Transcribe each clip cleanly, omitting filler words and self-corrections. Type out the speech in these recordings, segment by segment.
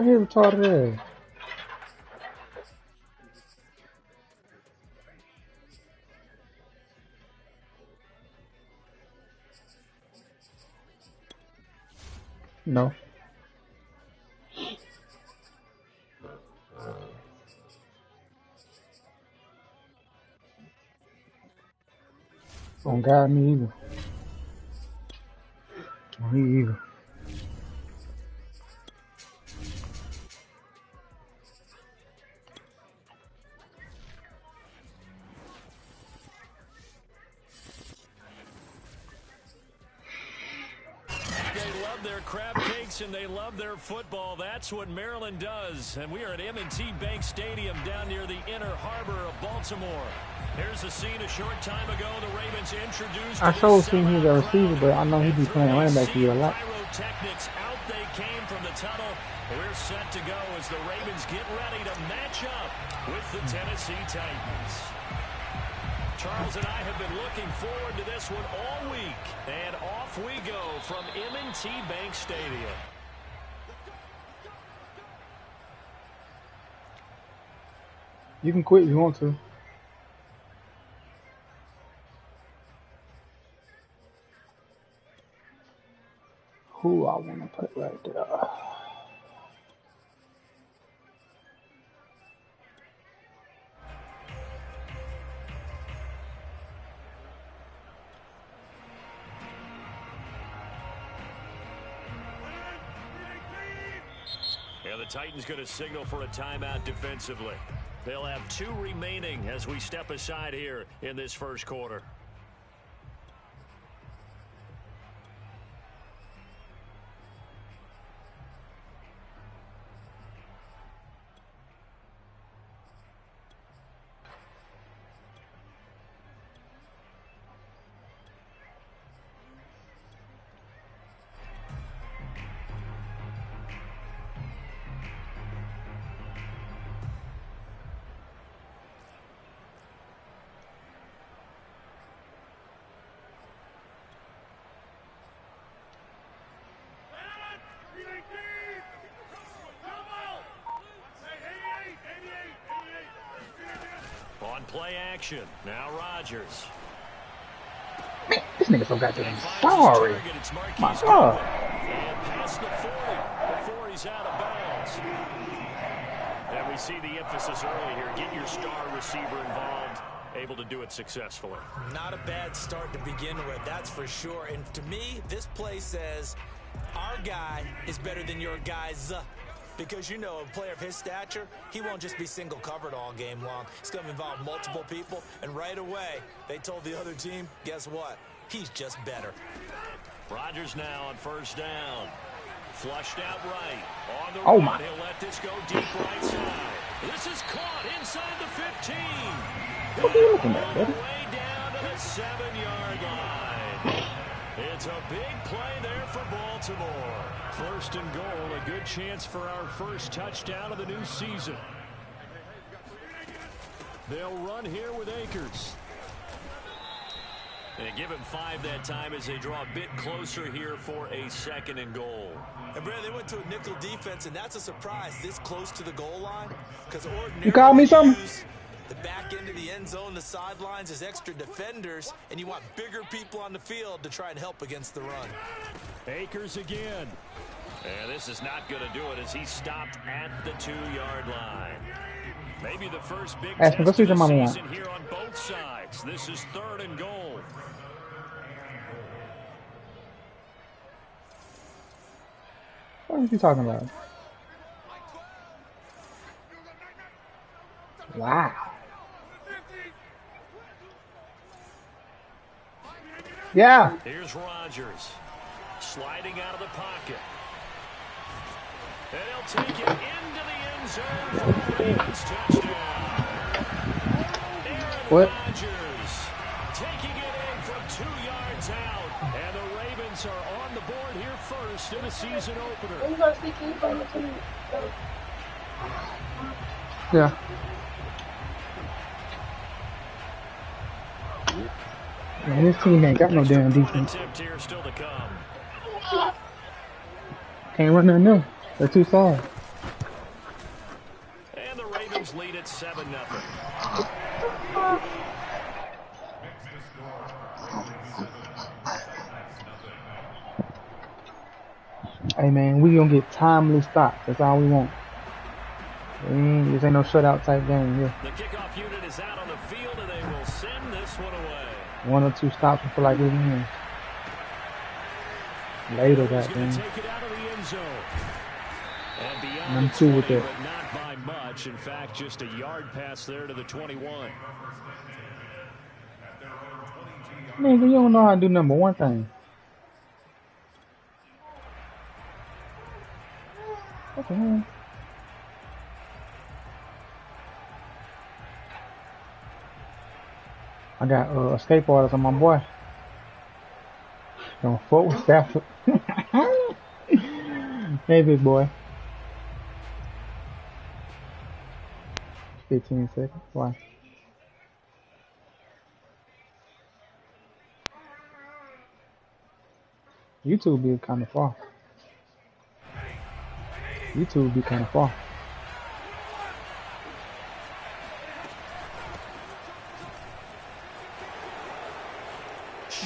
Look here, retarded ass. No. Don't guide me either. Me either. Their crab cakes and they love their football. That's what Maryland does. And we are at M&T Bank Stadium down near the inner harbor of Baltimore. Here's a scene a short time ago. The Ravens introduced. I sure seen he's a receiver, but I know he be playing running back here a lot. Pyrotechnics out they came from the tunnel. We're set to go as the Ravens get ready to match up with the Tennessee Titans. Charles and I have been looking forward to this one all week. And off we go from M&T Bank Stadium. You can quit if you want to. Who I want to put right there? Yeah, the Titans going to signal for a timeout defensively. They'll have 2 remaining as we step aside here in this first quarter. On play action, now Rodgers. Man, this nigga so goddamn sorry. My God. And past the 40 before he's out of bounds. And we see the emphasis early here. Get your star receiver involved. Able to do it successfully. Not a bad start to begin with, that's for sure. And to me, this play says our guy is better than your guy's. Because, you know, a player of his stature, he won't just be single covered all game long. It's going to involve multiple people. And right away, they told the other team, guess what? He's just better. Rodgers now on first down. Flushed out right. On the run, he'll let this go deep right side. This is caught inside the 15. What are you looking at, buddy? Way down to the 7-yard line. It's a big play there for Baltimore. First and goal, a good chance for our first touchdown of the new season. They'll run here with Akers. And give him 5 that time as they draw a bit closer here for a second and goal. And Brad, they went to a nickel defense, and that's a surprise this close to the goal line. Because ordinarily you call me something? The back end of the end zone, the sidelines as extra defenders, and you want bigger people on the field to try and help against the run. Akers again. And this is not going to do it as he stopped at the 2-yard line. Maybe the first big test of the season here on both sides. This is 3rd and goal. What are you talking about? Wow. Yeah. Here's Rodgers. Sliding out of the pocket. And he'll take it into the end zone for a Ravens touchdown. What? Rodgers taking it in from 2 yards out. And the Ravens are on the board here first in a season opener. Yeah. Man, this team ain't got no damn defense. Can't run nothing new. They're too soft. Ravens lead at 7-0. Hey man, we gonna get timely stops. That's all we want. This ain't no shutout type game. Yeah. The kickoff unit is out on the field, and they will send this one away. 1 or 2 stops, we feel like we win. Later, goddamn. Take it out of the end zone. And beyond I'm too with it. But not by much. In fact, just a yard pass there to the 21. Man, you don't know how to do number one thing. What the hell? I got a skateboarder on my boy. Don't fuck with Stafford. Hey, big boy. 15 seconds. Why? YouTube be kind of far. YouTube be kind of far.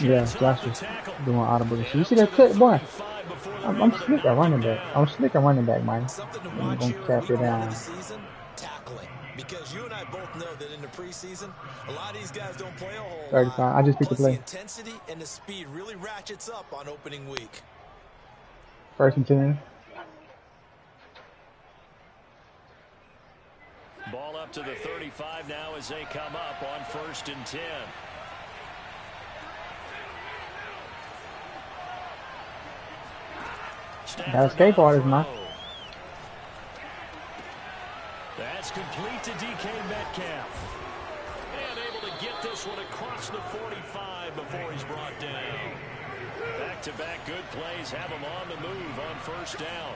Yeah, Josh is doing audible. You see that cut, boy? I'm slick at running back. I'm slick at running back, man. I'm gonna cap it down. Tackling. Because you and I both know that in the preseason, a lot of these guys don't play a whole 35. lot. I just picked the play. The intensity and the speed really ratchets up on opening week. 1st and 10. Ball up to the 35 now as they come up on 1st and 10. That skateboard is not. That's complete to DK Metcalf. And able to get this one across the 45 before he's brought down. Back-to-back good plays have him on the move on 1st down.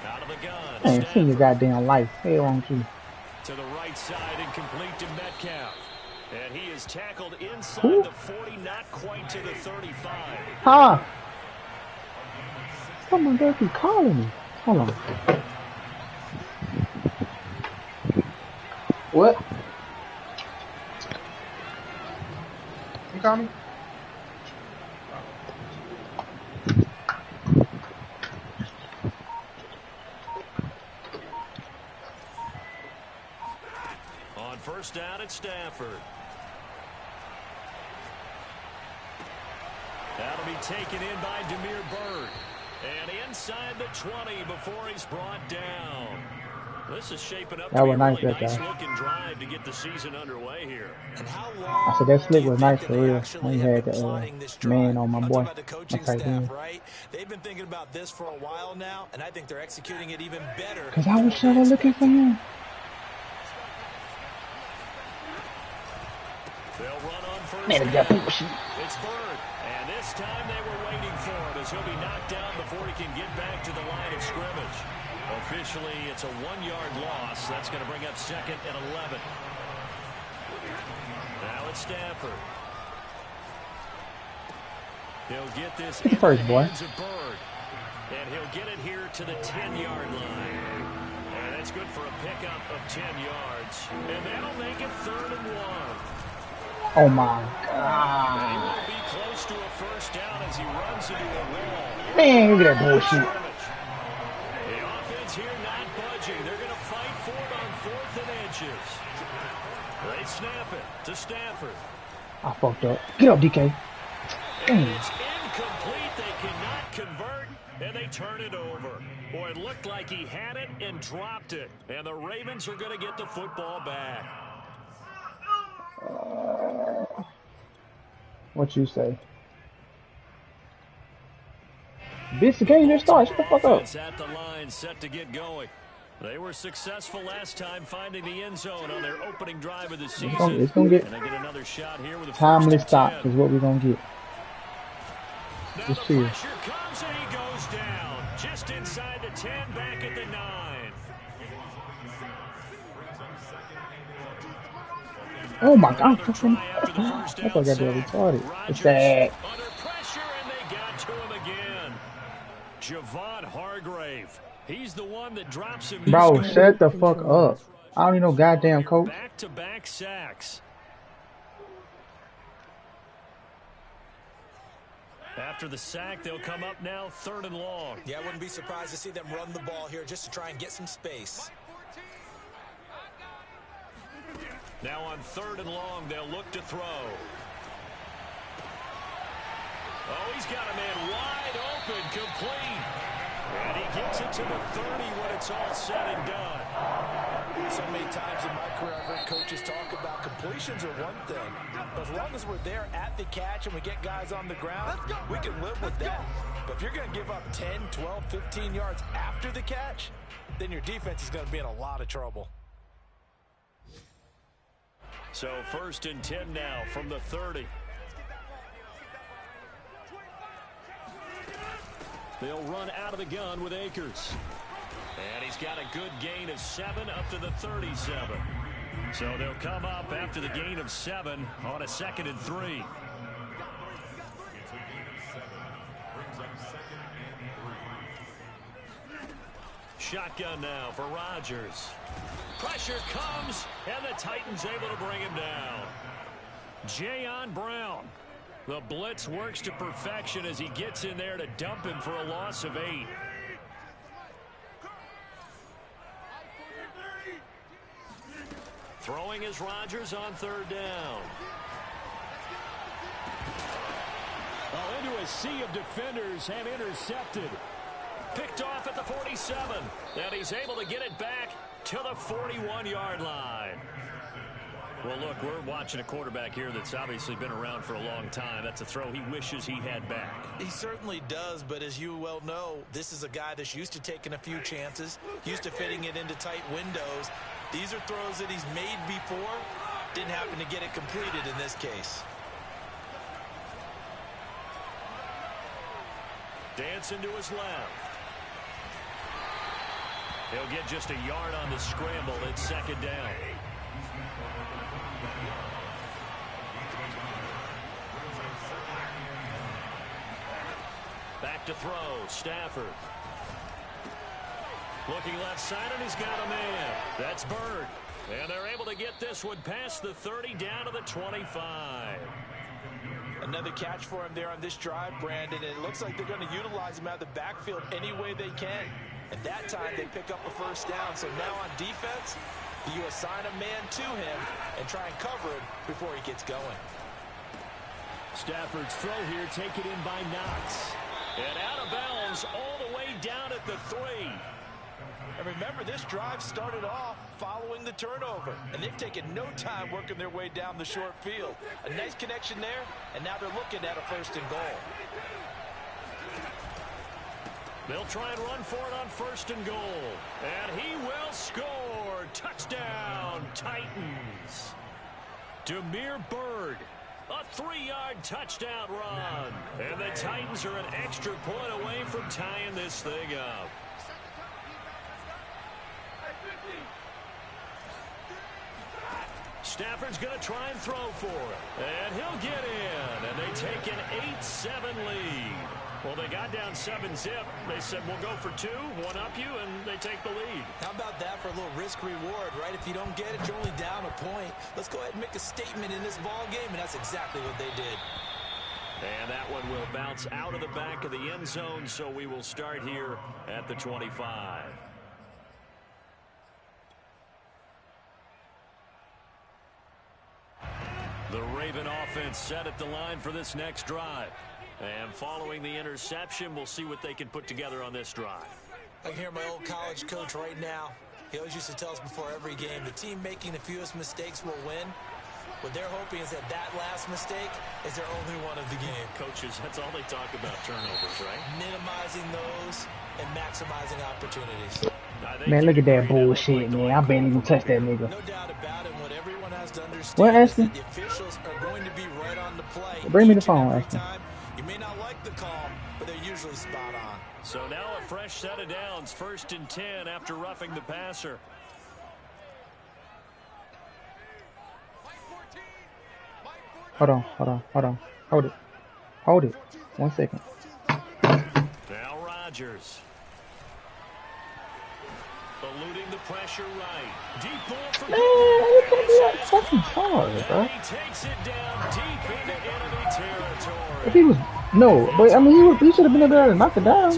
Out of the gun. Man, see your goddamn life. Hell on you. To the right side and complete to Metcalf. And he is tackled inside Who? the 40, not quite to the 35. Huh? Someone there keep calling me. Hold on. What? You call me? On 1st down at Stafford. That'll be taken in by Damiere Byrd. And inside the 20 before he's brought down. This is shaping up to be a nice, really that nice guy. looking drive to get the season underway here. And how long I said that slick do you was think nice that for they real. actually When he have had been the plotting this man drive? on my I'm boy. talking about the coaching Okay, staff, yeah. right? They've been thinking about this for a while now, and I think they're executing it even better. Cause I was sure looking for him. They'll run on 1st Man, he got down. people shit. It's Byrd. And this time they were waiting for him as he'll be knocked down before he can get back to the line of scrimmage. Officially, it's a 1-yard loss. That's going to bring up 2nd and 11. Now it's Stafford. He'll get this in first, the boy. hands of Byrd. And he'll get it here to the 10-yard line. And that's good for a pickup of 10 yards. And that'll make it 3rd and 1. Oh my And he god. will be close to a 1st down as he runs into a wall. Man, look at that bullshit. The offense here not budging. They're going to fight for it on 4th and inches. They snap it to Stafford. I fucked up. Get up, DK. And it's incomplete. They cannot convert, and they turn it over. Boy, it looked like he had it and dropped it. And the Ravens are going to get the football back. What you say? Bitch, the game just started. Shut the fuck up. Offense at the line, set to get going. They were successful last time finding the end zone on their opening drive of the season. It's gonna get and they get another shot here with a timely 1st and stops 10. is what we're gonna get. Now Just the chill. pressure comes and he goes down. Just inside the 10, back at the 9. Oh my god, Another fucking. try after the first I down thought I got sack. retarded. It's Rodgers sad. under pressure, and they got to him again. Javon Hargrave He's the one that drops him. Bro, shut the fuck up. I don't need no goddamn coach. Back-to-back sacks. After the sack, they'll come up now 3rd and long. Yeah, I wouldn't be surprised to see them run the ball here just to try and get some space. Now on 3rd and long, they'll look to throw. Oh, he's got a man wide open, complete. And he gets it to the 30 when it's all said and done. So many times in my career, I've heard coaches talk about completions are one thing. But as long as we're there at the catch and we get guys on the ground, we can live with that. But if you're going to give up 10, 12, 15 yards after the catch, then your defense is going to be in a lot of trouble. So 1st and 10 now from the 30. They'll run out of the gun with Akers. And he's got a good gain of 7 up to the 37. So they'll come up after the gain of 7 on a 2nd and 3. Shotgun now for Rodgers. Pressure comes, and the Titans able to bring him down. Jayon Brown. The blitz works to perfection as he gets in there to dump him for a loss of 8. Throwing is Rodgers on 3rd down. Oh, into a sea of defenders and intercepted. Picked off at the 47. And he's able to get it back to the 41-yard line. Well, look, we're watching a quarterback here that's obviously been around for a long time. That's a throw he wishes he had back. He certainly does, but as you well know, this is a guy that's used to taking a few chances, used to fitting it into tight windows. These are throws that he's made before. Didn't happen to get it completed in this case. Dancing to his left. He'll get just a yard on the scramble. It's 2nd down. Back to throw. Stafford. Looking left side, and he's got a man. That's Bird. And they're able to get this one past the 30 down to the 25. Another catch for him there on this drive, Brandon, and it looks like they're going to utilize him out of the backfield any way they can. And that time they pick up a 1st down. So now on defense, you assign a man to him and try and cover him before he gets going. Stafford's throw here taken in by Knox. And out of bounds all the way down at the 3. And remember, this drive started off following the turnover. And they've taken no time working their way down the short field. A nice connection there, and now they're looking at a 1st and goal. They'll try and run for it on 1st and goal. And he will score. Touchdown, Titans. Damiere Byrd. A 3-yard touchdown run. And the Titans are an extra point away from tying this thing up. Stafford's going to try and throw for it. And he'll get in. And they take an 8-7 lead. Well, they got down 7-zip. They said, we'll go for 2, one up you, and they take the lead. How about that for a little risk-reward, right? If you don't get it, you're only down a point. Let's go ahead and make a statement in this ball game, and that's exactly what they did. And that one will bounce out of the back of the end zone, so we will start here at the 25. The Raven offense set at the line for this next drive. And following the interception, we'll see what they can put together on this drive. I can hear my old college coach right now. He always used to tell us before every game, the team making the fewest mistakes will win. What they're hoping is that last mistake is their only one of the game. Coaches, that's all they talk about, turnovers, right? Minimizing those and maximizing opportunities. Man, look at that bullshit, man. I bet even touch that nigga. No doubt about it. What everyone has to understand What, is Ashton? that the officials are going to be right on the play. Bring me the each and phone, every Ashton. time. You may not like the call, but they're usually spot on. So now a fresh set of downs, 1st and 10 after roughing the passer. Hold on. Hold it. 1 second. Now Rodgers. Eluding the pressure right. Deep ball for Man, you can't be that fucking hard, and bro. he takes it down deep into enemy territory. If he was no, but I mean he should have been able to knock it down.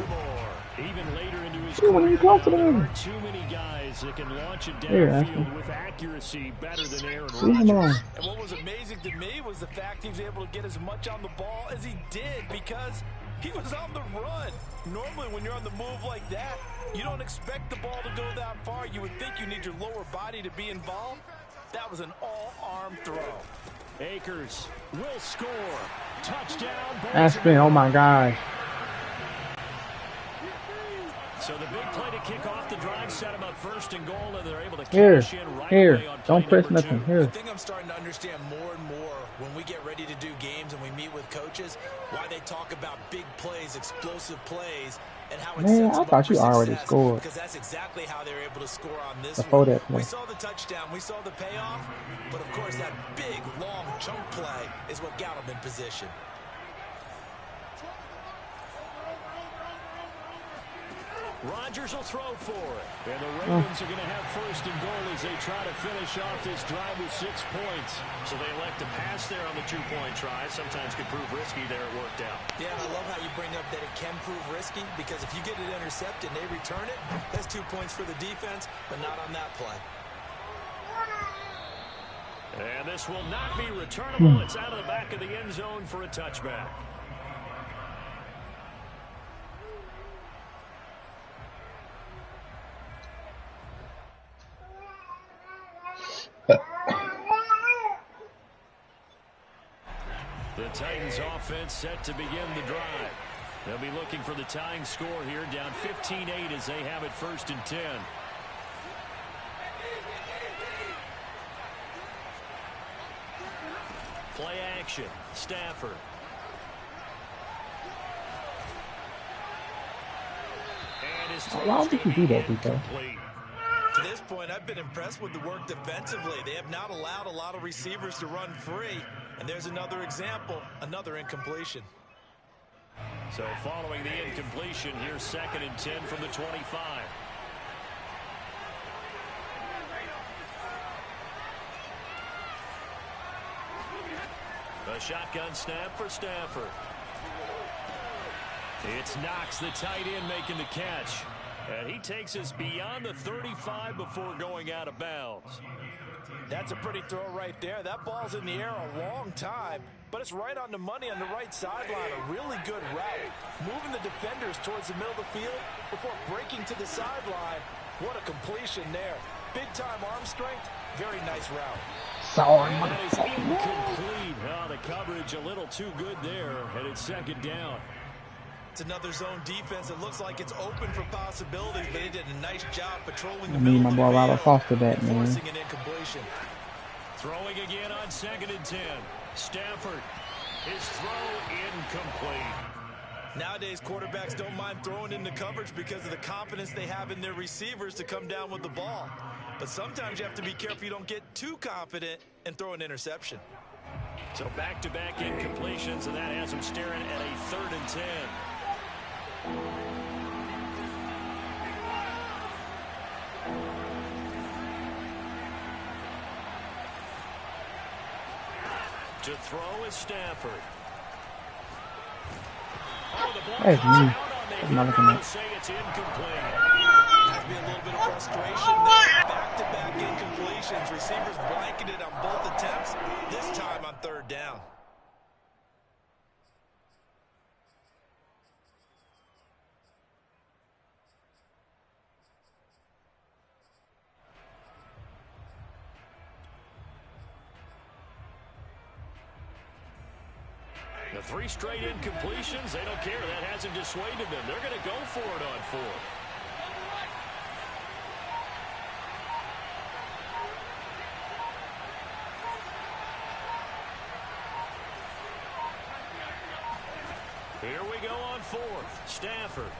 Even later into his He wasn't even close to the there rim. aren't too many guys that can launch it Here, downfield with accuracy better than Aaron leave him alone. Rodgers. And what was amazing to me was the fact he was able to get as much on the ball as he did because he was on the run. Normally, when you're on the move like that, you don't expect the ball to go that far. You would think you need your lower body to be involved. That was an all-arm throw. Akers will score. Touchdown. Aspen, oh my gosh. So the big play to kick off the drive set him up first and goal, and they're able to Here, cash in right here. away on play Don't press number nothing. 2. Here. I think I'm starting to understand more and more when we get ready to do games and we meet with coaches why they talk about big plays, explosive plays, and how it Man, sets I them up thought for you already success, scored. because that's exactly how they're able to score on this Before one. that play. We saw the touchdown, we saw the payoff, but of course that big, long chunk play is what got them in position. Rodgers will throw for it. And the Ravens are going to have first and goal as they try to finish off this drive with 6 points. So they elect to pass there on the 2-point try. Sometimes could prove risky there. It worked out. Yeah, and I love how you bring up that it can prove risky, because if you get it intercepted and they return it, that's 2 points for the defense, but not on that play. And this will not be returnable. It's out of the back of the end zone for a touchback. The Titans offense set to begin the drive. They'll be looking for the tying score here, down 15-8 as they have it first and 10. Play action. Stafford. And his Why would you do that, Vito? incomplete. To this point, I've been impressed with the work defensively. They have not allowed a lot of receivers to run free. And there's another example, another incompletion. So following the incompletion, here's 2nd and 10 from the 25. A shotgun snap for Stafford. It's Knox, the tight end, making the catch. And he takes us beyond the 35 before going out of bounds. That's a pretty throw right there. That ball's in the air a long time, but it's right on the money on the right sideline. A really good route. Moving the defenders towards the middle of the field before breaking to the sideline. What a completion there. Big-time arm strength. Very nice route. Sorry, And that is motherfucker. incomplete. Oh, the coverage a little too good there, and it's 2nd down. It's another zone defense. It looks like it's open for possibilities, but they did a nice job patrolling the I need middle my of boy the Robert field Foster back, and man. forcing an incompletion. Throwing again on 2nd and 10. Stafford. His throw incomplete. Nowadays, quarterbacks don't mind throwing into coverage because of the confidence they have in their receivers to come down with the ball. But sometimes you have to be careful you don't get too confident and throw an interception. So back-to-back incompletions, and that has him staring at a 3rd and 10. To throw is Stafford. Oh, the block That's comes me. out on the I'm not looking hit. at. They'll say it's incomplete. Has to be a little bit of frustration there. Back-to-back incompletions. Receivers blanketed on both attempts, this time on 3rd down. The 3 straight incompletions, they don't care. That hasn't dissuaded them. They're going to go for it on 4th. Here we go on 4th. Stafford.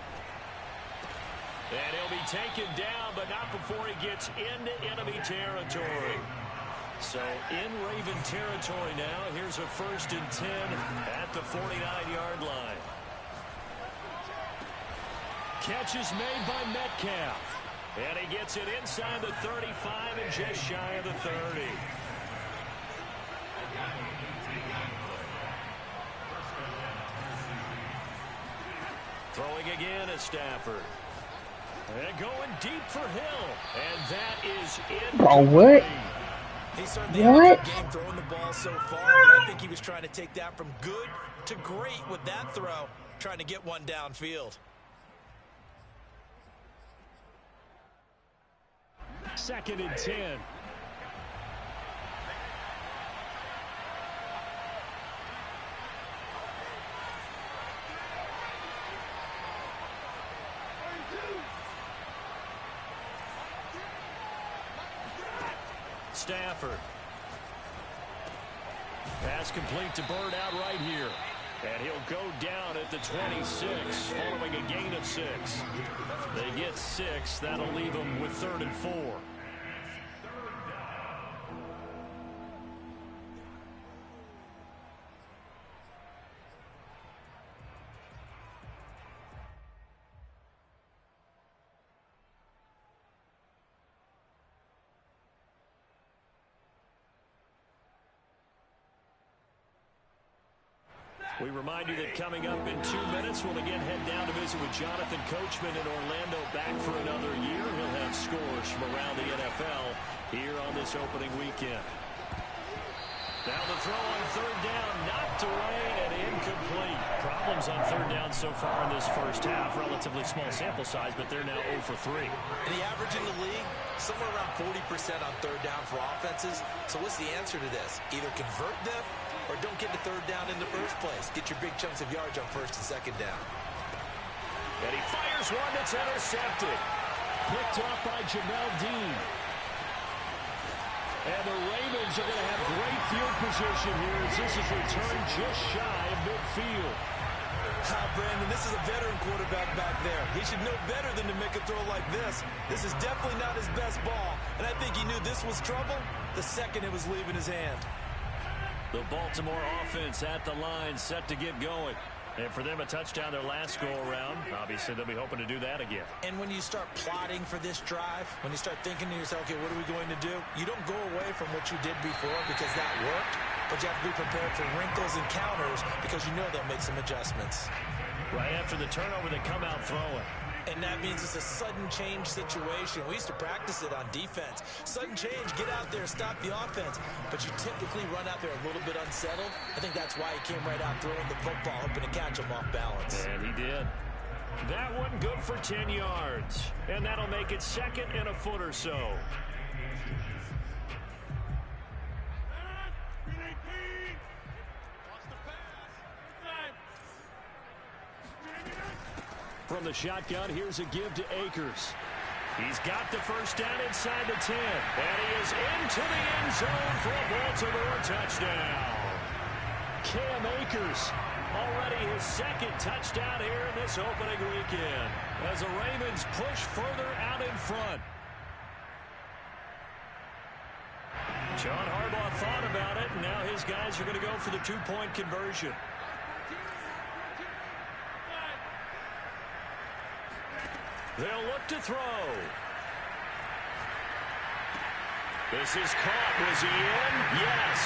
And he'll be taken down, but not before he gets into enemy territory. So in Raven territory now. Here's a 1st and 10 at the 49-yard line. Catch is made by Metcalf. And he gets it inside the 35 and just shy of the 30. Throwing again is Stafford. And going deep for Hill. And that is in. Oh, what? He certainly had a good game throwing the ball so far, but I think he was trying to take that from good to great with that throw, trying to get one downfield. Second and 10. Stafford. Pass complete to Bird out right here. And he'll go down at the 26, following a gain of 6. They get 6. That'll leave them with 3rd and 4. We remind you that coming up in 2 minutes, we'll again head down to visit with Jonathan Coachman in Orlando, back for another year. He'll have scores from around the NFL here on this opening weekend. Now the throw on 3rd down, knocked away and incomplete. Problems on 3rd down so far in this first half. Relatively small sample size, but they're now 0 for 3. And the average in the league, somewhere around 40% on 3rd down for offenses. So what's the answer to this? Either convert them or don't get the 3rd down in the first place. Get your big chunks of yards on 1st and 2nd down. And he fires one that's intercepted. Picked off by Jamel Dean. And the Ravens are going to have great field position here as this is returned just shy of midfield. Brandon, this is a veteran quarterback back there. He should know better than to make a throw like this. This is definitely not his best ball. And I think he knew this was trouble the second it was leaving his hand. The Baltimore offense at the line, set to get going. And for them, a touchdown their last go-around. Obviously, they'll be hoping to do that again. And when you start plotting for this drive, when you start thinking to yourself, okay, what are we going to do? You don't go away from what you did before because that worked, but you have to be prepared for wrinkles and counters because you know they'll make some adjustments. Right after the turnover, they come out throwing. And that means it's a sudden change situation. We used to practice it on defense. Sudden change, get out there, stop the offense. But you typically run out there a little bit unsettled. I think that's why he came right out throwing the football, hoping to catch him off balance. And he did. That one good for 10 yards. And that'll make it 2nd and a foot or so. From the shotgun, here's a give to Akers. He's got the first down inside the 10. And he is into the end zone for a Baltimore touchdown. Cam Akers, already his 2nd touchdown here in this opening weekend, as the Ravens push further out in front. John Harbaugh thought about it, and now his guys are going to go for the 2-point conversion. They'll look to throw. This is caught. Was he in? Yes.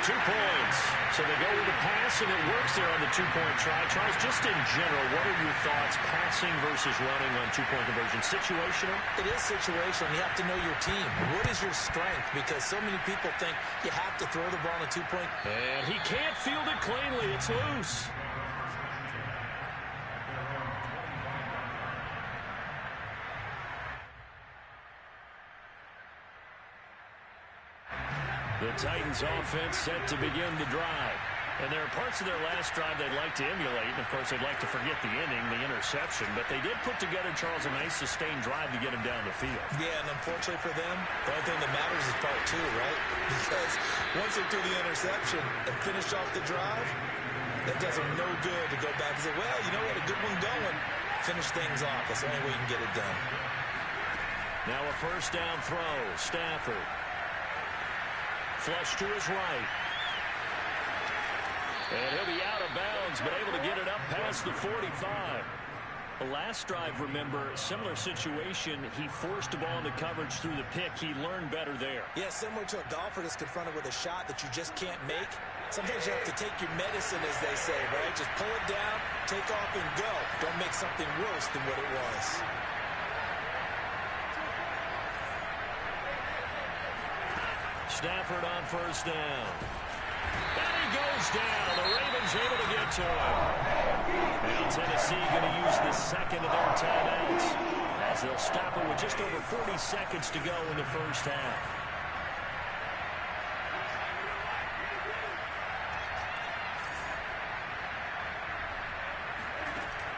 2 points. So they go with the pass, and it works there on the 2-point try. Charles, just in general, what are your thoughts, passing versus running on 2-point conversion? Situational? It is situational. You have to know your team. What is your strength? Because so many people think you have to throw the ball on a 2-point. And he can't field it cleanly. It's loose. The Titans offense set to begin the drive. And there are parts of their last drive they'd like to emulate. And, of course, they'd like to forget the inning, the interception. But they did put together, Charles, a nice sustained drive to get him down the field. Yeah, and unfortunately for them, the only thing that matters is part 2, right? Because once they threw the interception and finished off the drive, that does them no good to go back and say, well, you know what, a good one going. Finish things off. That's the only way you can get it done. Now a first down throw. Stafford. Flush to his right. And he'll be out of bounds, but able to get it up past the 45. The last drive, remember, similar situation. He forced the ball into coverage through the pick. He learned better there. Yeah, similar to a golfer that's confronted with a shot that you just can't make. Sometimes you have to take your medicine, as they say, right? Just pull it down, take off, and go. Don't make something worse than what it was. Stafford on first down. And he goes down. The Ravens able to get to him. Now Tennessee going to use the second of their timeouts as they'll stop it with just over 40 seconds to go in the first half.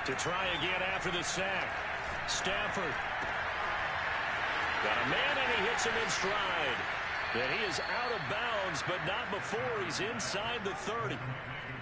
To try again after the sack. Stafford. Got a man and he hits him in stride. And he is out of bounds, but not before he's inside the 30.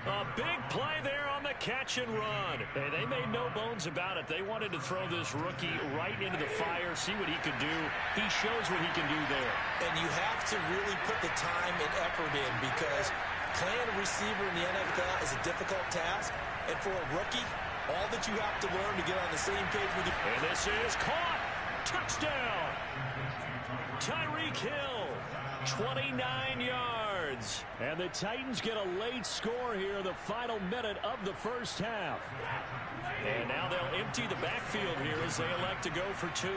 A big play there on the catch and run. And they made no bones about it. They wanted to throw this rookie right into the fire, see what he could do. He shows what he can do there. And you have to really put the time and effort in because playing a receiver in the NFL is a difficult task. And for a rookie, all that you have to learn to get on the same page with you. And this is caught. Touchdown. Tyreek Hill. 29 yards. And the Titans get a late score here in the final minute of the first half. And now they'll empty the backfield here as they elect to go for two.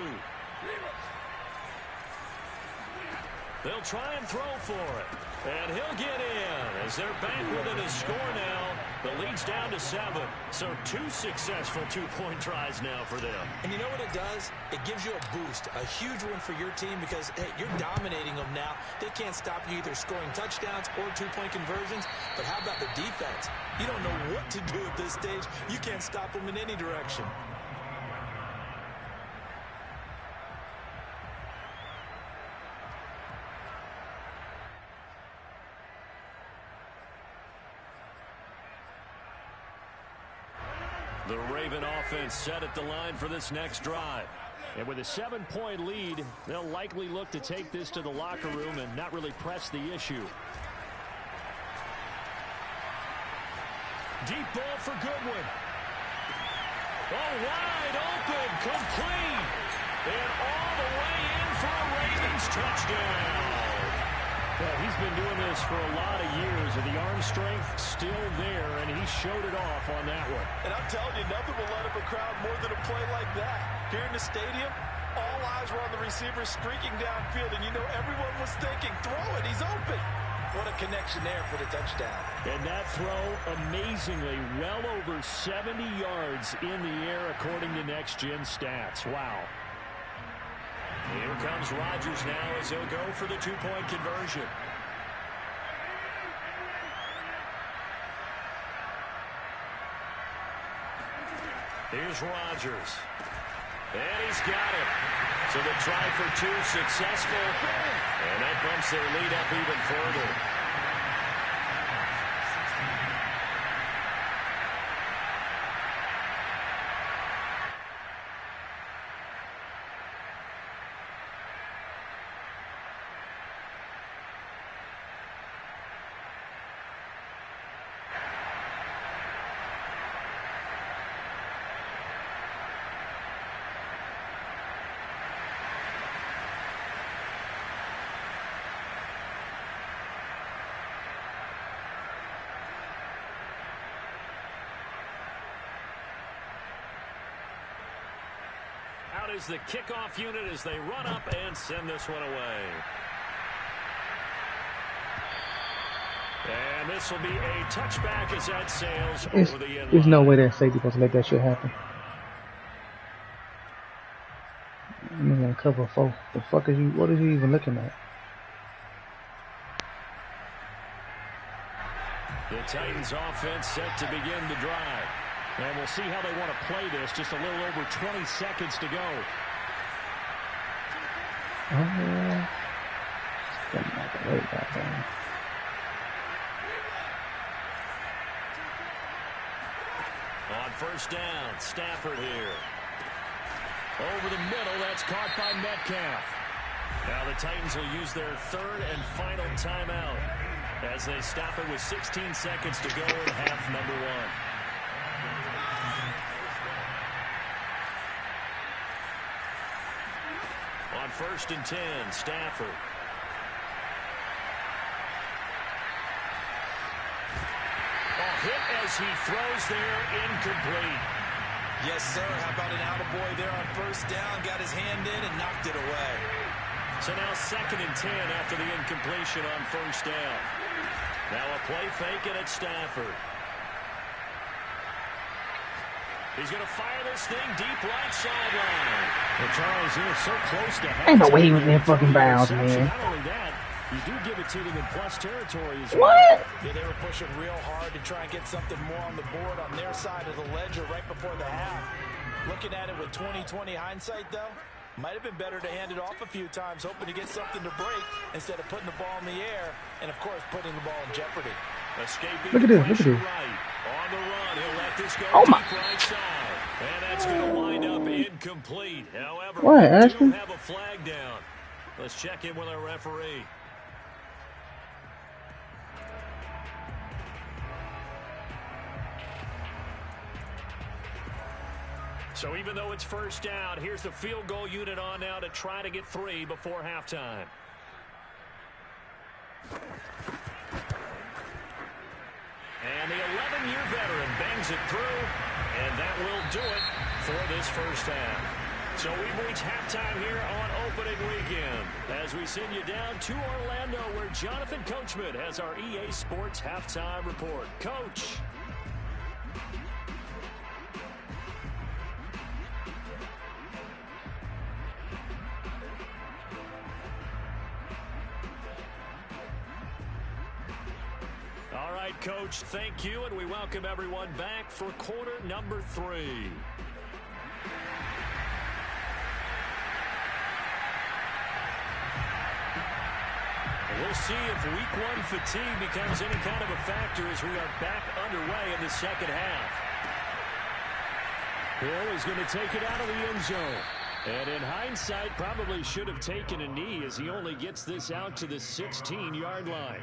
They'll try and throw for it. And he'll get in as they're back within a score now. The lead's down to 7. So 2 successful two-point tries now for them. And you know what it does? It gives you a boost, a huge one for your team because, hey, you're dominating them now. They can't stop you either scoring touchdowns or two-point conversions. But how about the defense? You don't know what to do at this stage. You can't stop them in any direction. The Raven offense set at the line for this next drive. And with a 7-point lead, they'll likely look to take this to the locker room and not really press the issue. Deep ball for Goodwin. Oh, wide open, complete. And all the way in for a Ravens touchdown. Well, he's been doing this for a lot of years, and the arm strength still there, and he showed it off on that one. And I'm telling you, nothing will let up a crowd more than a play like that. Here in the stadium, all eyes were on the receiver streaking downfield, and you know everyone was thinking, throw it, he's open. What a connection there for the touchdown. And that throw, amazingly, well over 70 yards in the air, according to Next Gen Stats. Wow. Here comes Rodgers now as he'll go for the 2-point conversion. Here's Rodgers. And he's got it. So the try for 2 successful. And that bumps their lead up even further. Out is the kickoff unit as they run up and send this one away. And this will be a touchback as that sails over the end line. There's no way that safety supposed to let that shit happen. I'm gonna cover 4. The fuck is you? What is you even looking at? The Titans offense set to begin the drive. And we'll see how they want to play this. Just a little over 20 seconds to go. On first down, Stafford here. Over the middle, that's caught by Metcalf. Now the Titans will use their 3rd and final timeout as they stop it with 16 seconds to go in half number 1. On 1st and 10, Stafford. Hit as he throws there, incomplete. Yes, sir. How about an attaboy there on 1st down? Got his hand in and knocked it away. So now 2nd and 10 after the incompletion on 1st down. Now a play fake and it's Stafford. He's going to fire this thing deep right sideline. And Charles, you're so close to Ain't no way he was in fucking bounds, man. Not only that, you do give it to them in plus territory as well. What? Yeah, they were pushing real hard to try and get something more on the board on their side of the ledger right before the half. Looking at it with 20/20 hindsight, though, might have been better to hand it off a few times, hoping to get something to break instead of putting the ball in the air and, of course, putting the ball in jeopardy. Escaping look at this. Look at this. Right. On the run, he'll let this go deep right side. And that's going to wind up incomplete. However, what, we Ashton? do have a flag down. Let's check in with our referee. So even though it's 1st down, here's the field goal unit on now to try to get 3 before halftime. And the 11-year veteran bangs it through, and that will do it for this 1st half. So we've reached halftime here on opening weekend as we send you down to Orlando where Jonathan Coachman has our EA Sports halftime report. Coach. All right, Coach, thank you, and we welcome everyone back for quarter number 3. We'll see if week 1 fatigue becomes any kind of a factor as we are back underway in the 2nd half. Hill is going to take it out of the end zone. And in hindsight, probably should have taken a knee as he only gets this out to the 16-yard line.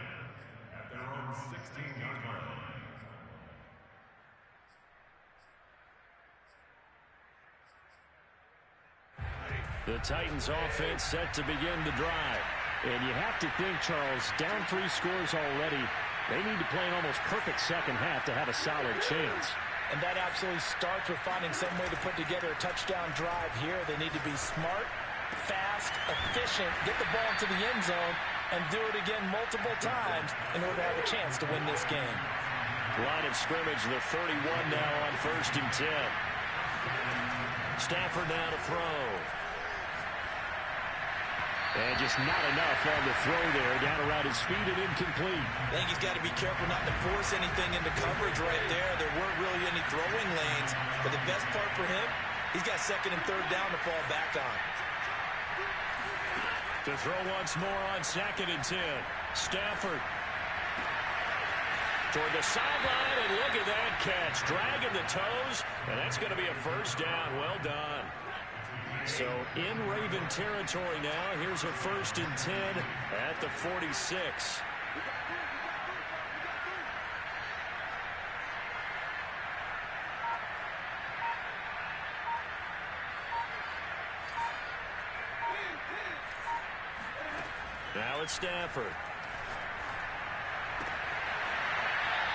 The Titans offense set to begin the drive. And you have to think, Charles, down 3 scores already, they need to play an almost perfect 2nd half to have a solid chance. And that absolutely starts with finding some way to put together a touchdown drive here. They need to be smart, fast, efficient, get the ball into the end zone, and do it again multiple times in order to have a chance to win this game. Line of scrimmage, the 31 now on 1st and 10. Stafford now to throw. And just not enough on the throw there, down around his feet and incomplete. I think he's got to be careful not to force anything into coverage right there. There weren't really any throwing lanes, but the best part for him, he's got 2nd and 3rd down to fall back on. To throw once more on 2nd and 10. Stafford. Toward the sideline, and look at that catch. Dragging the toes, and that's going to be a 1st down. Well done. So in Raven territory now. Here's a 1st and 10 at the 46. Now it's Stafford.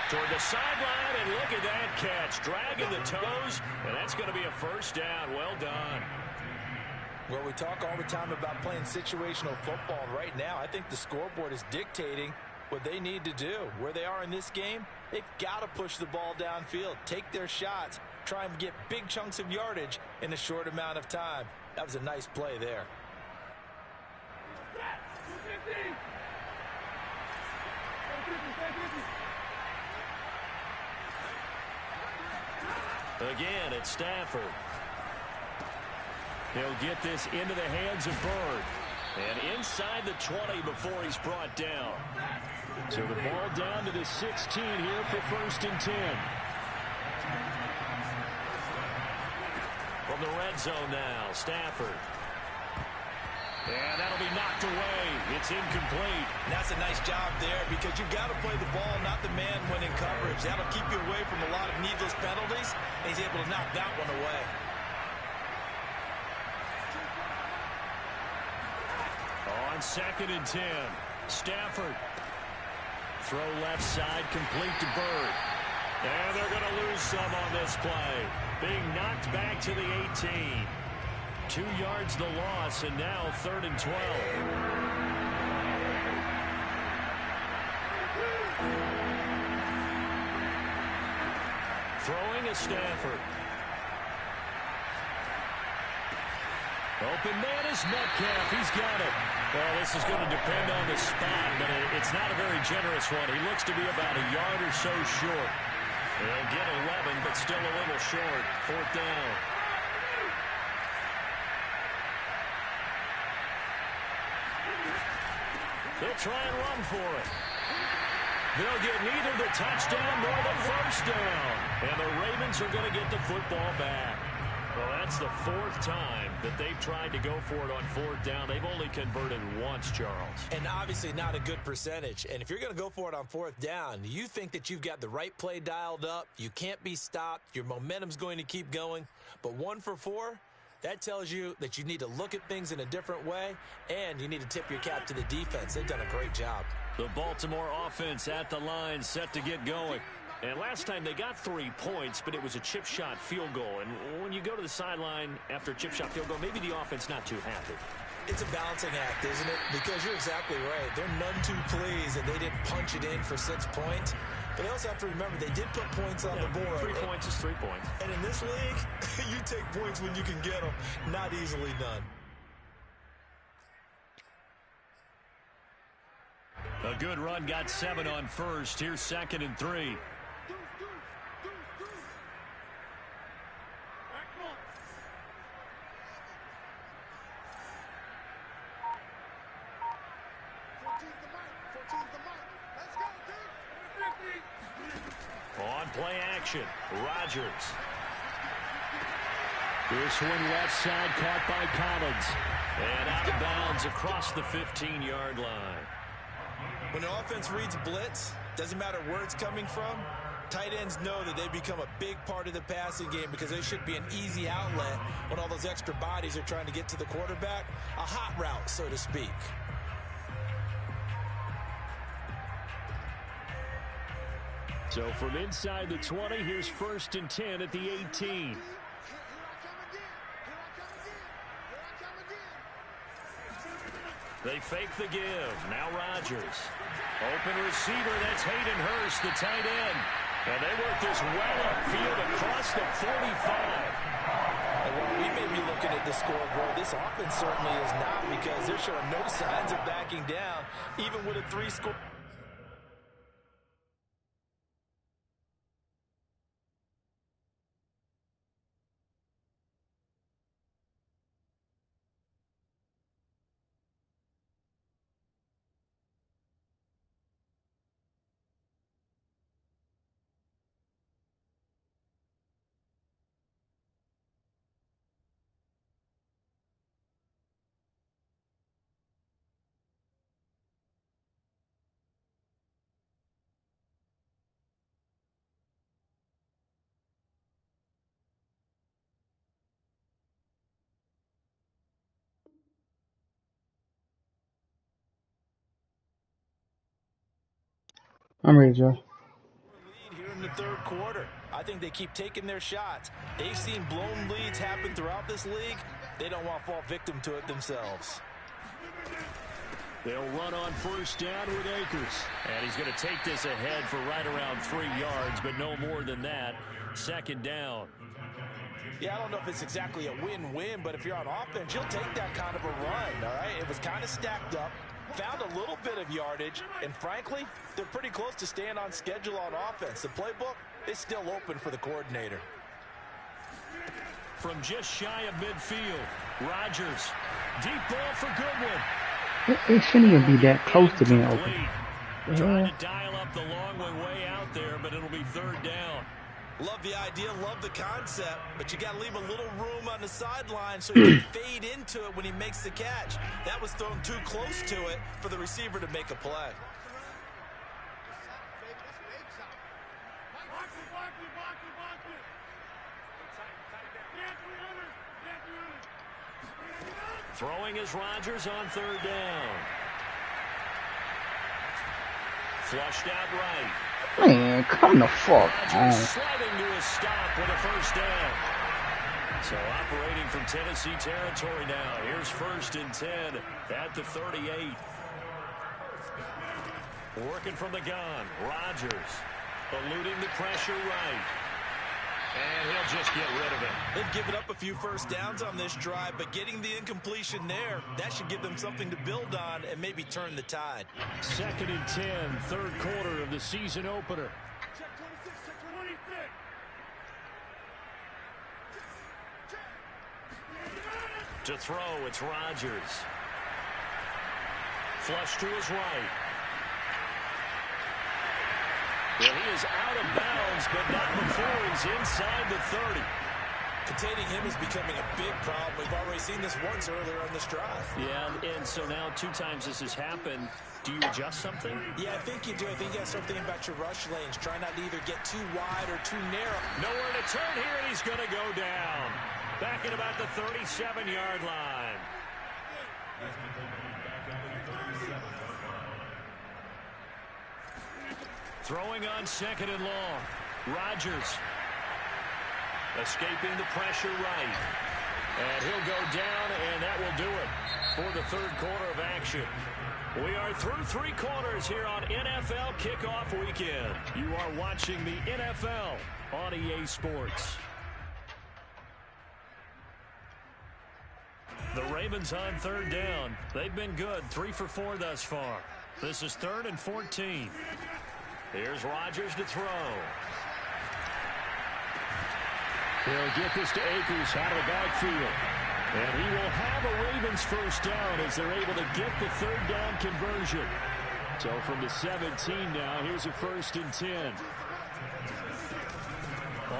Toward the sideline, and look at that catch. Dragging the toes, and that's going to be a 1st down. Well done. Well, we talk all the time about playing situational football. Right now, I think the scoreboard is dictating what they need to do. Where they are in this game, they've got to push the ball downfield, take their shots, try and get big chunks of yardage in a short amount of time. That was a nice play there. Again, it's Stafford. He'll get this into the hands of Bird. And inside the 20 before he's brought down. So the ball down to the 16 here for 1st and 10. From the red zone now, Stafford. And that'll be knocked away. It's incomplete. And that's a nice job there because you've got to play the ball, not the man when in coverage. That'll keep you away from a lot of needless penalties, and he's able to knock that one away. on 2nd and 10. Stafford. Throw left side, complete to Bird. And they're going to lose some on this play. Being knocked back to the 18. 2 yards the loss, and now 3rd and 12. Throwing a Stafford. Open man is Metcalf. He's got it. Well, this is going to depend on the spot, but it's not a very generous one. He looks to be about a yard or so short. They'll get 11, but still a little short. 4th down. They'll try and run for it. They'll get neither the touchdown nor the 1st down. And the Ravens are going to get the football back. Well, that's the 4th time that they've tried to go for it on 4th down. They've only converted once, Charles. And obviously not a good percentage. And if you're going to go for it on 4th down, you think that you've got the right play dialed up. You can't be stopped. Your momentum's going to keep going. But 1 for 4, that tells you that you need to look at things in a different way, and you need to tip your cap to the defense. They've done a great job. The Baltimore offense at the line, set to get going. And last time they got 3 points, but it was a chip shot field goal. And when you go to the sideline after a chip shot field goal, maybe the offense not too happy. It's a balancing act, isn't it? Because you're exactly right. They're none too pleased that they didn't punch it in for 6 points. But they also have to remember they did put points on the board. 3 points is 3 points. And in this league, you take points when you can get them. Not easily done. A good run, got 7 on 1st. Here's 2nd and 3. On play action, Rodgers. This one left side caught by Collins. And out of bounds across the 15-yard line. When the offense reads blitz, doesn't matter where it's coming from, tight ends know that they become a big part of the passing game because they should be an easy outlet when all those extra bodies are trying to get to the quarterback. A hot route, so to speak. So from inside the 20, here's 1st and 10 at the 18. They fake the give. Now Rodgers. Open receiver, that's Hayden Hurst, the tight end. And they work this well upfield across the 45. And while we may be looking at the scoreboard, this offense certainly is not, because they're showing no signs of backing down, even with a 3-score. I'm ready, Joe. Lead here in the 3rd quarter. I think they keep taking their shots. They've seen blown leads happen throughout this league. They don't want to fall victim to it themselves. They'll run on 1st down with Akers. And he's going to take this ahead for right around 3 yards, but no more than that. 2nd down. Yeah, I don't know if it's exactly a win-win, but if you're on offense, you'll take that kind of a run, all right? It was kind of stacked up. Found a little bit of yardage, and frankly, they're pretty close to staying on schedule on offense. The playbook is still open for the coordinator. From just shy of midfield, Rodgers. Deep ball for Goodwin. It shouldn't even be that close to being open. Trying to dial up the long way out there, but it'll be 3rd down. Love the idea, love the concept, but you got to leave a little room on the sideline so he can fade into it when he makes the catch. That was thrown too close to it for the receiver to make a play. Throwing is Rodgers on third down. Flushed out right. Man, come the fuck on. Sliding to a stop with a first down. So operating from Tennessee territory now. Here's 1st and 10 at the 38. Working from the gun. Rodgers eluding the pressure right. And he'll just get rid of it. They've given up a few first downs on this drive, but getting the incompletion there, that should give them something to build on and maybe turn the tide. 2nd and 10, third quarter of the season opener. To throw, it's Rodgers. Flush to his right. Well, he is out of bounds, but not before he's inside the 30. Containing him is becoming a big problem. We've already seen this once earlier on this drive. Yeah, and so now 2 times this has happened. Do you adjust something? Yeah, I think you do. I think you got to start thinking about your rush lanes. Try not to either get too wide or too narrow. Nowhere to turn here, and he's going to go down. Back at about the 37-yard line. Throwing on 2nd and long. Rodgers escaping the pressure right. And he'll go down, and that will do it for the third quarter of action. We are through 3 quarters here on NFL Kickoff Weekend. You are watching the NFL on EA Sports. The Ravens on third down. They've been good, 3 for 4 thus far. This is 3rd and 14. Here's Rodgers to throw. He'll get this to Akers out of the backfield. And he will have a Ravens first down as they're able to get the third down conversion. So from the 17 now, here's a 1st and 10.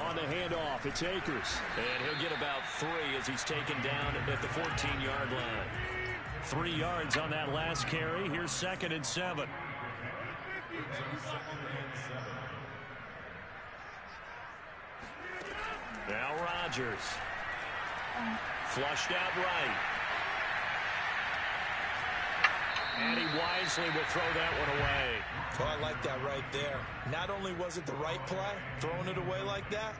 On the handoff, it's Akers. And he'll get about 3 as he's taken down at the 14-yard line. 3 yards on that last carry. Here's 2nd and 7. Now Rodgers. Flushed out right. And he wisely will throw that one away. Oh, I like that right there. Not only was it the right play, throwing it away like that,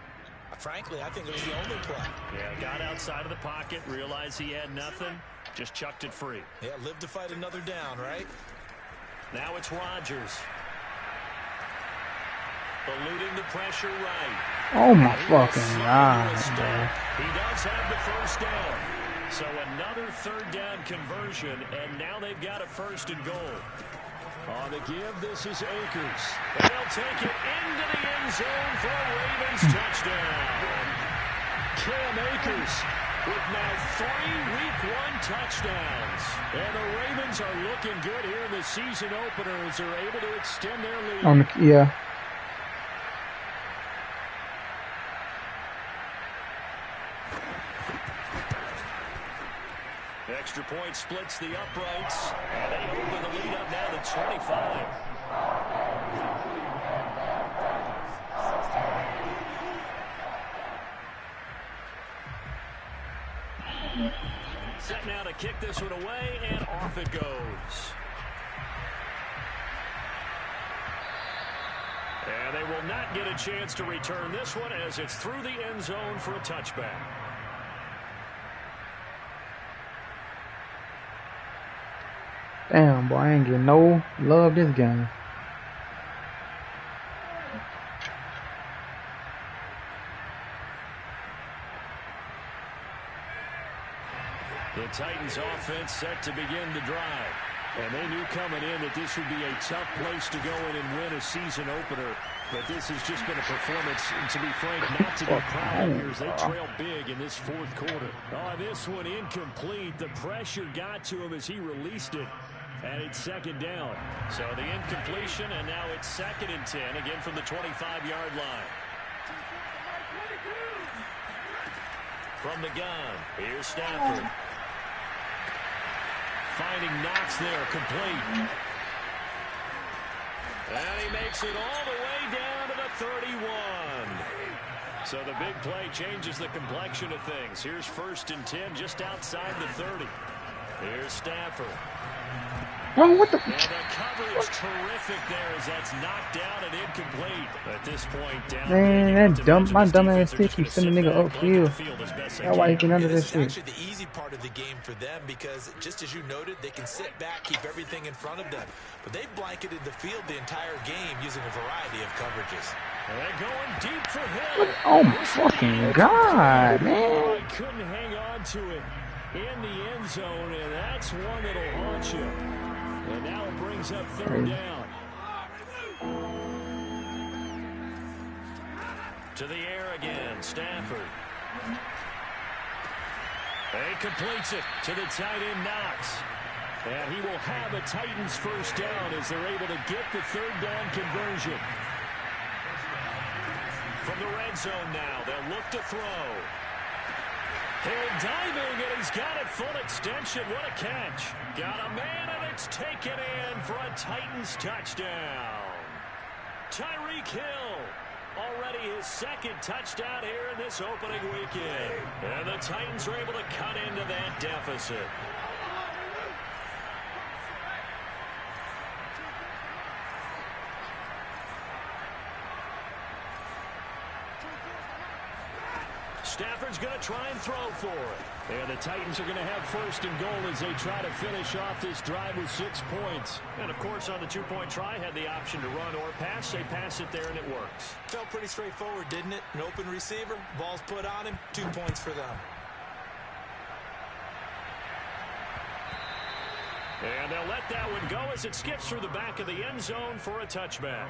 frankly, I think it was the only play. Yeah, got outside of the pocket, realized he had nothing, just chucked it free. Yeah, live to fight another down, right? Now it's Rodgers. Eluding the pressure right. Oh my fucking god, bro. He does have the first down. So another third down conversion, and now they've got a 1st and goal. On the give, this is Akers. And they'll take it into the end zone for a Ravens touchdown. Cam Akers with now 3 Week 1 touchdowns. And the Ravens are looking good here in the season opener as they're able to extend their lead. Yeah. Extra point splits the uprights, and they open the lead up now to 25. Set now to kick this one away, and off it goes. And they will not get a chance to return this one as it's through the end zone for a touchback. Damn, boy, I ain't getting no love this game. The Titans offense set to begin the drive. And they knew coming in that this would be a tough place to go in and win a season opener. But this has just been a performance, and to be frank, not to be proud of here as they trail big in this 4th quarter. Oh, this one incomplete. The pressure got to him as he released it. And it's 2nd down. So the incompletion, and now it's 2nd and 10, again from the 25-yard line. From the gun, here's Stafford. Finding Knox there, complete. And he makes it all the way down to the 31. So the big play changes the complexion of things. Here's 1st and 10 just outside the 30. Here's Stafford. Oh, what the? And the coverage terrific there as that's knocked down and incomplete. At this point, down. Man, that dumb, my dumb ass stick keeps sending nigga upfield. That's why he been under this This is shit. actually the easy part of the game for them because, just as you noted, they can sit back, keep everything in front of them. But they've blanketed the field the entire game using a variety of coverages. They're going deep for Hill. Oh my fucking god, man! He couldn't hang on to it in the end zone, and that's one that'll haunt you. And now it brings up third down. To the air again, Stafford. He completes it to the tight end, Knox. And he will have a Titans first down as they're able to get the third down conversion. From the red zone now, they'll look to throw. Hill diving, and he's got it full extension. What a catch. Got a man, and it's taken in for a Titans touchdown. Tyreek Hill, already his second touchdown here in this opening weekend. And the Titans are able to cut into that deficit. Stafford's going to try and throw for it. And the Titans are going to have first and goal as they try to finish off this drive with 6 points. And, of course, on the two-point try, had the option to run or pass. They pass it there, and it works. Felt pretty straightforward, didn't it? An open receiver, ball's put on him, 2 points for them. And they'll let that one go as it skips through the back of the end zone for a touchback.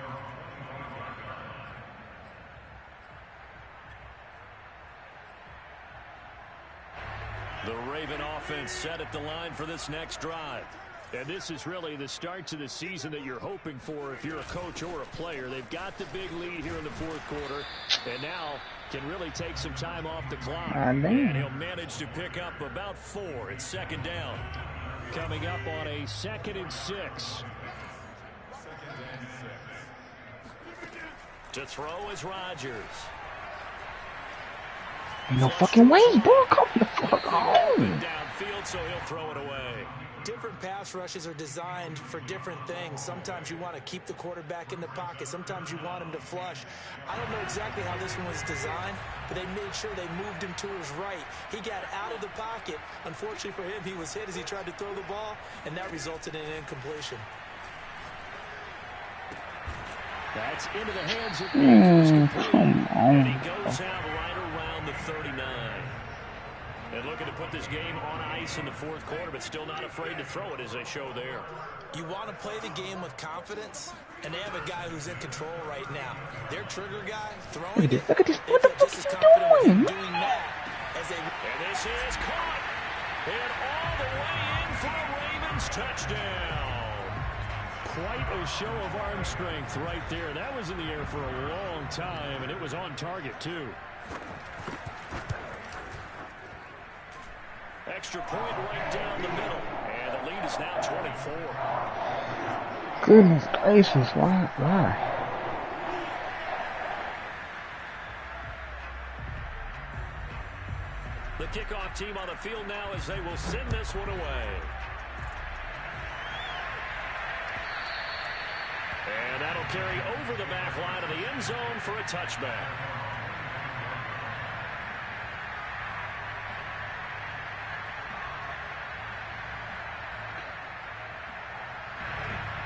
The Raven offense set at the line for this next drive. And this is really the start to the season that you're hoping for if you're a coach or a player. They've got the big lead here in the fourth quarter, and now can really take some time off the clock. And he'll manage to pick up about 4. It's second down. Coming up on a 2nd and 6. To throw is Rodgers. No fucking way, bro. Come the fuck on. Downfield, so he'll throw it away. Different pass rushes are designed for different things. Sometimes you want to keep the quarterback in the pocket. Sometimes you want him to flush. I don't know exactly how this one was designed, but they made sure they moved him to his right. He got out of the pocket. Unfortunately for him, he was hit as he tried to throw the ball, and that resulted in an incompletion. That's into the hands of Come on. And he goes out right around the 39. And looking to put this game on ice in the fourth quarter, but still not afraid to throw it as they show there. You want to play the game with confidence, and they have a guy who's in control right now. Their trigger guy throwing it. Look at this. What the fuck just is as he confident with him doing? doing that as they. And this is caught. And all the way in for a Ravens touchdown. Quite a show of arm strength right there. That was in the air for a long time, and it was on target, too. Extra point right down the middle. And the lead is now 24. Goodness gracious, why? The kickoff team on the field now as they will send this one away. And that'll carry over the back line of the end zone for a touchback.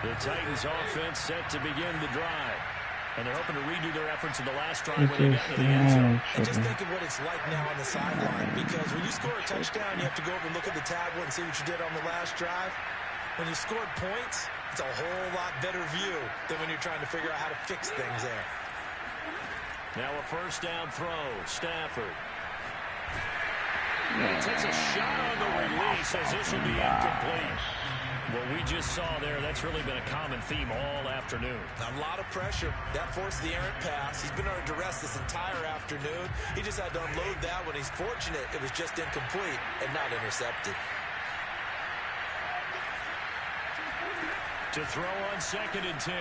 The Titans offense set to begin the drive. And they're hoping to redo their efforts in the last drive when they got to the end zone. And just think of what it's like now on the sideline. Because when you score a touchdown, you have to go over and look at the tablet and see what you did on the last drive. When you scored points, it's a whole lot better view than when you're trying to figure out how to fix things there. Now a first down throw. Stafford. And he takes a shot on the release as this will be incomplete. What we just saw there, that's really been a common theme all afternoon. A lot of pressure. That forced the errant pass. He's been under duress this entire afternoon. He just had to unload that one. He's fortunate it was just incomplete and not intercepted. To throw on 2nd and 10.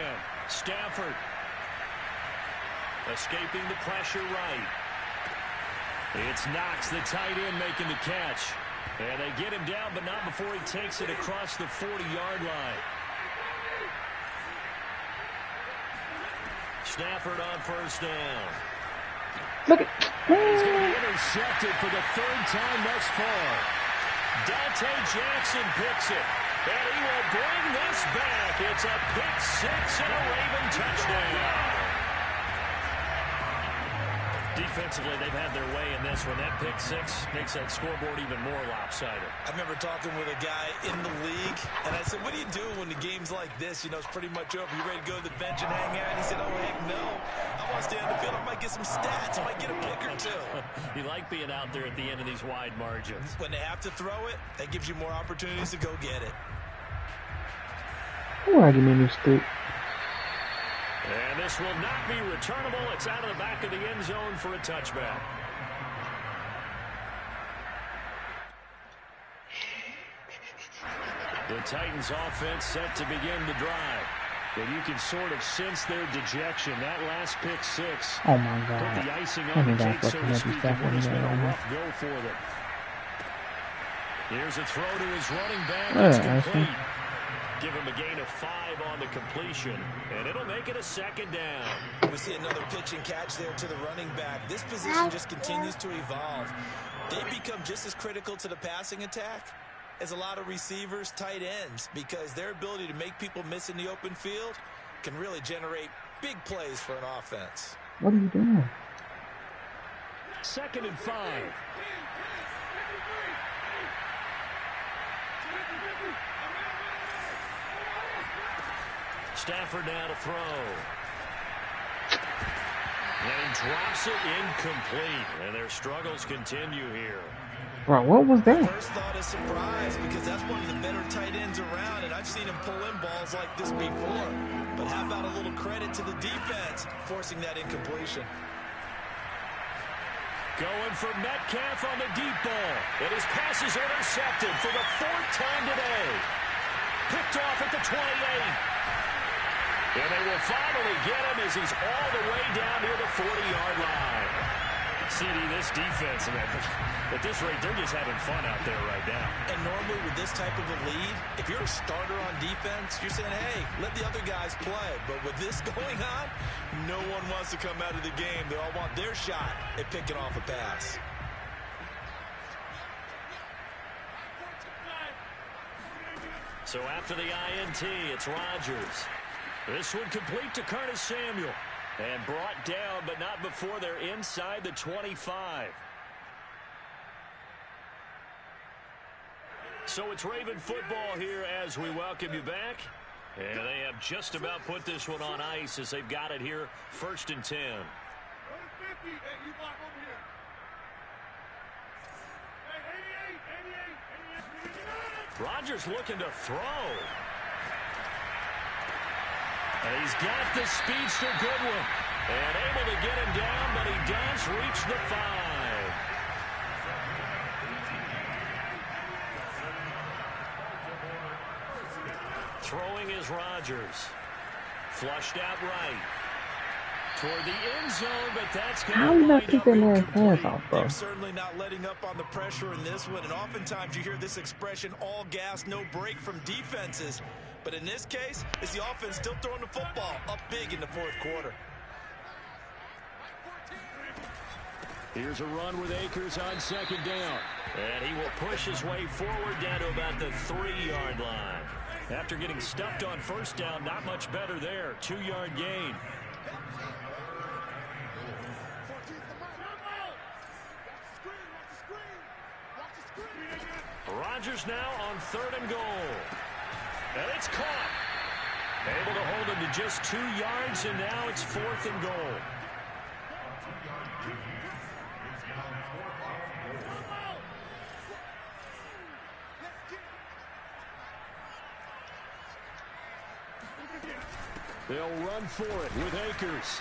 Stafford. Escaping the pressure right. It's Knox, the tight end, making the catch. And they get him down, but not before he takes it across the 40-yard line. Stafford on first down. Look at. He's going to be intercepted for the third time thus far. Dante Jackson picks it. And he will bring this back. It's a pick six and a Raven touchdown. Defensively, they've had their way in this one. That pick six makes that scoreboard even more lopsided. I remember talking with a guy in the league, and I said, what do you do when the game's like this? You know, it's pretty much over. You ready to go to the bench and hang out? And he said, oh, heck no. I want to stay on the field. I might get some stats. I might get a pick or two. You like being out there at the end of these wide margins. When they have to throw it, that gives you more opportunities to go get it. Why do you mean you stick? And this will not be returnable. It's out of the back of the end zone for a touchback. The Titans offense set to begin the drive. And you can sort of sense their dejection. That last pick six. Oh my God. Put the icing on the cake, so to speak, of what has been a rough go for them. Here's a throw to his running back. It's complete. Give him a gain of 5 on the completion, and it'll make it a second down. We see another pitch and catch there to the running back. This position just continues to evolve. They become just as critical to the passing attack as a lot of receivers, tight ends, because their ability to make people miss in the open field can really generate big plays for an offense. What are you doing? 2nd and 5. Stafford now to throw. And he drops it incomplete. And their struggles continue here. Bro, what was that? First thought is surprise, because that's one of the better tight ends around, and I've seen him pull in balls like this before. But how about a little credit to the defense forcing that incompletion? Going for Metcalf on the deep ball. And his pass is intercepted for the 4th time today. Picked off at the 28. And they will finally get him as he's all the way down near the 40-yard line. CD, this defense, man, at this rate, they're just having fun out there right now. And normally with this type of a lead, if you're a starter on defense, you're saying, hey, let the other guys play. But with this going on, no one wants to come out of the game. They all want their shot at picking off a pass. So after the INT, it's Rodgers. This one complete to Curtis Samuel. And brought down, but not before they're inside the 25. So it's Raven football here as we welcome you back. And they have just about put this one on ice as they've got it here, 1st and 10. Rodgers looking to throw. And he's got the speedster Goodwin. And able to get him down, but he does reach the 5. Throwing is Rodgers. Flushed out right. Toward the end zone, but that's going to How you not keep that man's hands off, bro? They're certainly not letting up on the pressure in this one. And oftentimes you hear this expression, all gas, no break from defenses. But in this case, it's the offense still throwing the football up big in the 4th quarter. Here's a run with Akers on 2nd down. And he will push his way forward down to about the 3-yard line. After getting stuffed on 1st down, not much better there. 2-yard gain. Rodgers now on 3rd and goal. And it's caught. Able to hold him to just 2 yards, and now it's 4th and goal. They'll run for it with Akers.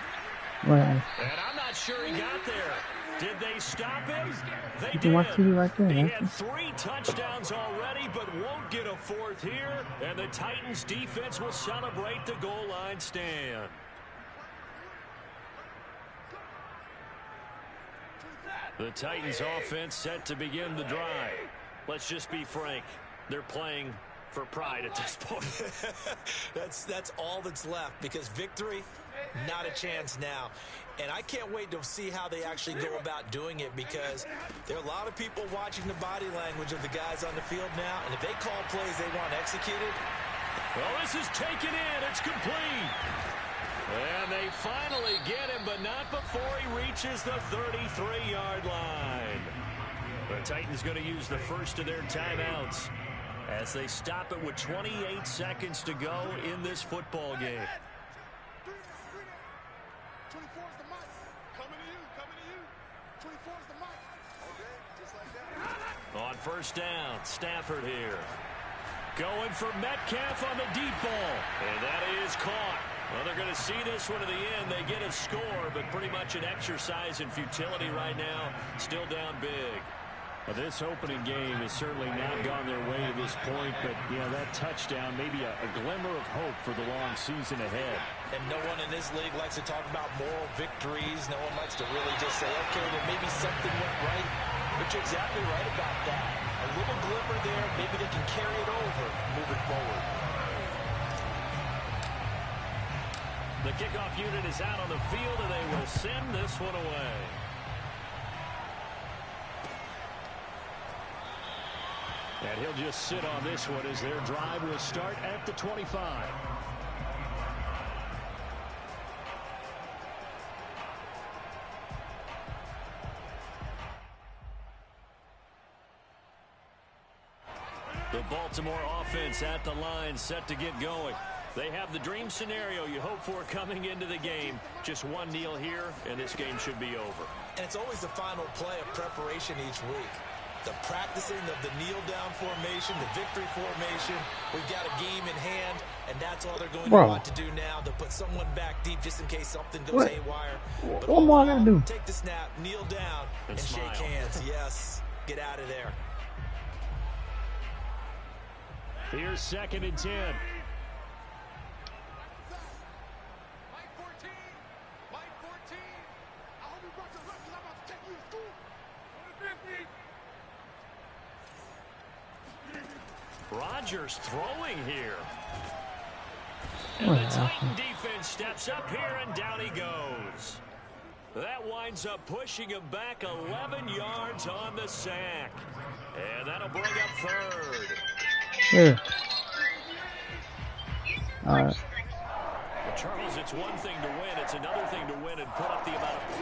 Right. And I'm not sure he got there. Did they stop him? They You did. can watch TV right there. He Right? had 3 touchdowns already, but won't get a 4th here. And the Titans defense will celebrate the goal line stand. The Titans offense set to begin the drive. Let's just be frank. They're playing for pride at this point. That's all that's left, because victory, not a chance now. And I can't wait to see how they actually go about doing it, because there are a lot of people watching the body language of the guys on the field now, and if they call plays they want executed. Well, this is taken in. It's complete. And they finally get him, but not before he reaches the 33-yard line. The Titans going to use the first of their timeouts as they stop it with 28 seconds to go in this football game. 24 is the mic. Coming to you. 24 is the mic. Okay, just like that. On first down, Stafford here. Going for Metcalf on the deep ball. And that is caught. Well, they're going to see this one to the end. They get a score, but pretty much an exercise in futility right now. Still down big. Well, this opening game has certainly not gone their way to this point, but, you know, that touchdown, maybe a glimmer of hope for the long season ahead. And no one in this league likes to talk about moral victories. No one likes to really just say, okay, well, maybe something went right. But you're exactly right about that. A little glimmer there. Maybe they can carry it over moving forward. The kickoff unit is out on the field, and they will send this one away. And he'll just sit on this one as their drive will start at the 25. The Baltimore offense at the line, set to get going. They have the dream scenario you hope for coming into the game. Just one kneel here, and this game should be over. And it's always the final play of preparation each week. The practicing of the kneel-down formation, the victory formation. We've got a game in hand, and that's all they're going to want to do now, to put someone back deep just in case something goes haywire. But what more I gotta do? Take the snap, kneel down, and smile. shake hands. Yes, get out of there. Here's 2nd and 10. Rodgers throwing here. And the Titan defense steps up here, and down he goes. That winds up pushing him back 11 yards on the sack. And that'll bring up 3rd. Here. All right. Well, Charles, it's one thing to win. It's another thing to win and put up the amount of